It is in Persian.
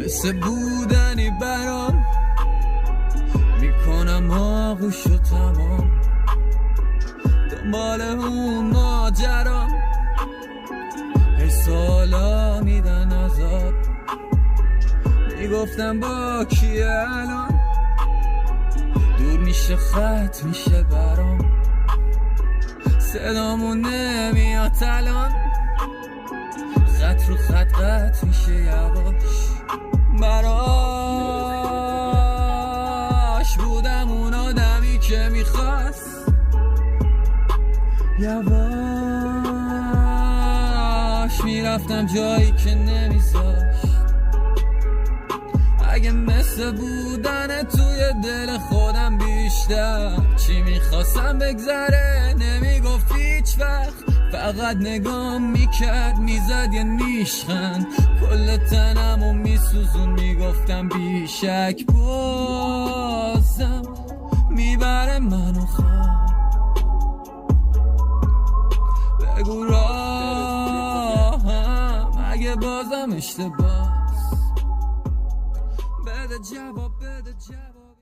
مثل بودنی برام، میکنم آغوش و تمام دنبال اون ماجرام. هی سالا میدن عذاب، میگفتم با کیه الان، دور میشه خط میشه برام، صدامون نمیاد الان، خط رو خط قط میشه یواش. براش بودم اون آدمی که میخواست یواش، میرفتم جایی که نمیذاشت. اگه مثل بودن توی دل خودم بیشتر چی میخواستم بگذره، نمیگفت هیچ وقت، فقط نگام میکرد میزد یه نیشخند، کل تنمو میسوزون، میگفتم بیشک بازم میبره منو خواب. بگو راهم اگه بازم اشتباه، بده جواب بده جواب.